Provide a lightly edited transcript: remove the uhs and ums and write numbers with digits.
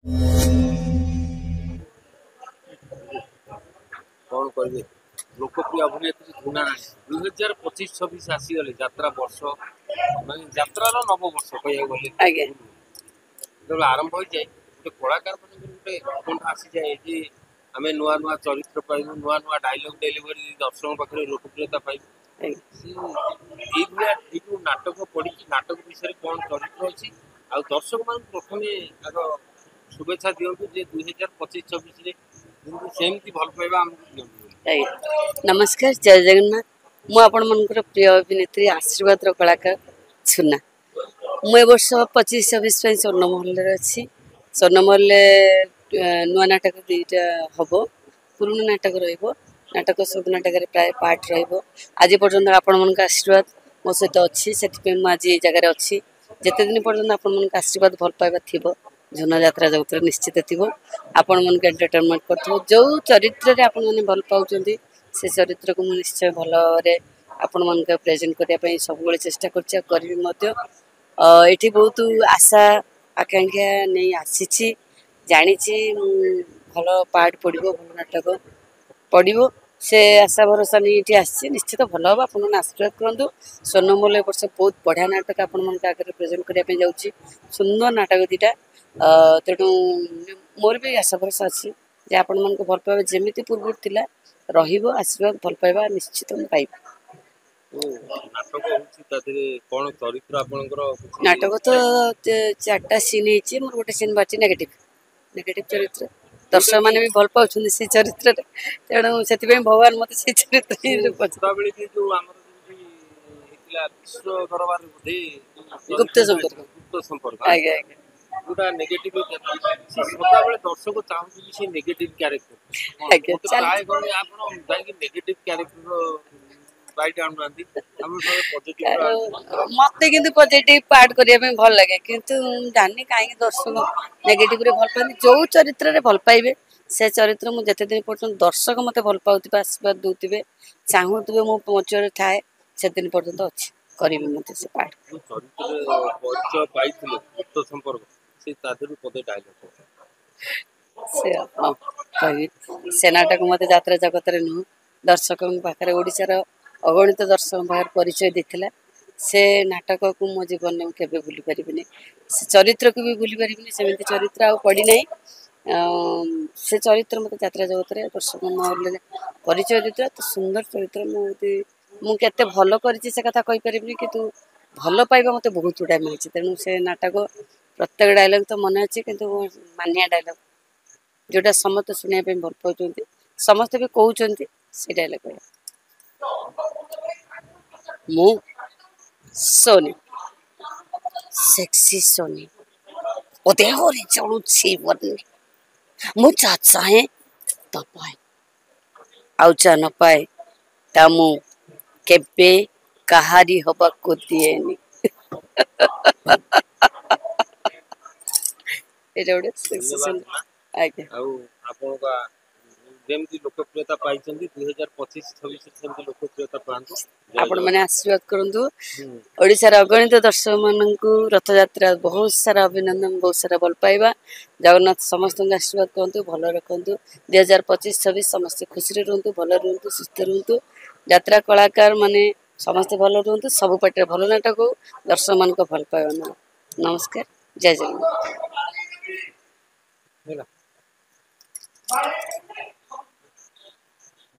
कौन करेंगे लोकप्रिय अभिनेत्री धुना 2025-26 आसीगले यात्रा वर्ष माने यात्रा नव वर्ष कह गले जो आरंभ हो जाए गोटे कलाकार गोटे कौन आसी जाए जे आम नुआ नुआ चरित्र पाइबू नुआ नुआ डायलॉग डेलीवरी दर्शकों पाखे लोकप्रियता पाइबू नाटक पढ़ी नाटक विषय कौन चरित्र अच्छी आ दर्शक मान प्रथम आग शुभेच्छा दिंतु जे 2025-26 सेमती भल पाइबा नमस्कार जय जगन्नाथ मु आपण मनकर प्रिय अभिनेत्री आशीर्वाद कलाकार छुना मु वर्ष 25-26 स्वर्णमहल अच्छी स्वर्णमहल नुआ नाटक दुईटा हम पुराना नाटक नाटक सब नाटक प्राय पार्ट आज पर्यटन आपण मन आशीर्वाद मो सहित अच्छी से आज ये जगह अच्छी जिते दिन पर्यटन आपण मन आशीर्वाद भल पाइबा थी झुना यात्रा जगत निश्चित थी आपण मन के एंटरटेनमेंट कर जो चरित्र आपण मैंने भल पाँच से चरित्र को मुझे निश्चय भल आपण मन प्रेजेंट करने सब चेष्टा करी बहुत आशा आकांक्षा नहीं आसी जानी भल पार्ट पड़ो भल नाटक पड़ो से आशा भरोसा नहीं ये आसी निश्चित भल हम आप आशीर्वाद करूँ स्वर्णमहल वर्ष बहुत बढ़िया नाटक आपण मन आगे प्रेजेंट करने जाऊँगी सुंदर नाटक दीटा तेणु मोर भी आशा भरोसा अच्छी जे आपण मन भल पाइबा जमी पूर्व थिला रहिबो आशीर्वाद भल पाइबा निश्चित पाइबा नाटक तो 4टा सीन है मोर गोटे सीन बाची नेगेटिव चरित्र दर्शक मैंने भी भल पाँच से चरित्र तेणु से भगवान मत से चरित्र गुप्त संपर्क आज्ञा गोटा नेगेटिव से सदा बेले दर्शक चाहूँ से नेगेटिव कैरेक्टर प्राय गले आपन जाई नेगेटिव कैरेक्टर राइट आउट नांदी हम पॉजिटिव मते किंतु पॉजिटिव पार्ट करिया में भल लागे किंतु जानि काहे दर्शक नेगेटिव रे भल पानी जो चरित्र रे भल पाइबे से चरित्र मु जते दिन पर्यंत दर्शक मते भल पाउतिबा आशीर्वाद दोतिबे चाहूतिबे मो पहुंचरे थाए से दिन पर्यंत अछि करिबे मते से पार्ट चरित्र परिचय पाइथिले गुप्त संपर्क से तादरु पदे डायलॉग से नाटक मत यात्रा जगत नु दर्शक पाखे ओडिशार अगणित दर्शक पाखे परिचय देथिला से नाटक को मो जीवन में केबे भूली परिबिनी से चरित्र को भी भूली परिबिनी सेमिति चरित्र आ पड़ी नहीं से चरित्र मत यात्रा जगत रे दर्शक महल परिचय देथिला तो सुंदर चरित्र मु केते भलो करिछि से कथा कहि परिबिनी किंतु भलो पाइबा मते बहुत टाइम मिलछि तेनु से नाटक प्रत्येक डायलॉग तो मन अच्छे किंतु मानिया डायलॉग जोटा समस्त सुनिया पे भल पाउछन समस्त भी कहउछन से डायलॉग मु सोनी सेक्सी सोनी ओ देहो रे चलू छी बदले मु चाचा है तो पाए आउचा न पाए ता मु केबे कहारी होबा को दिएनी एटा सक्सेसफुल आके लोकप्रियता पाई 2025-26 सेमती लोकप्रियता पांतु आपण माने आशीर्वाद करंतु ओडिसा रा अगणित दर्शक माननकु रथ यात्रा बहुत सारा अभिनंदन बहुत सारा भल पाइबा जगन्नाथ समस्त आशीर्वाद करंतु भलो रखंतु 2025-26 समस्त खुशी रे रहंतु भलो रहंतु सुस्थ रहंतु यात्रा कलाकार माने समस्त भलो रहंतु सब पाटे भलो नाटक दर्शक मान को भल पाइबा नमस्कार जय जगन्नाथ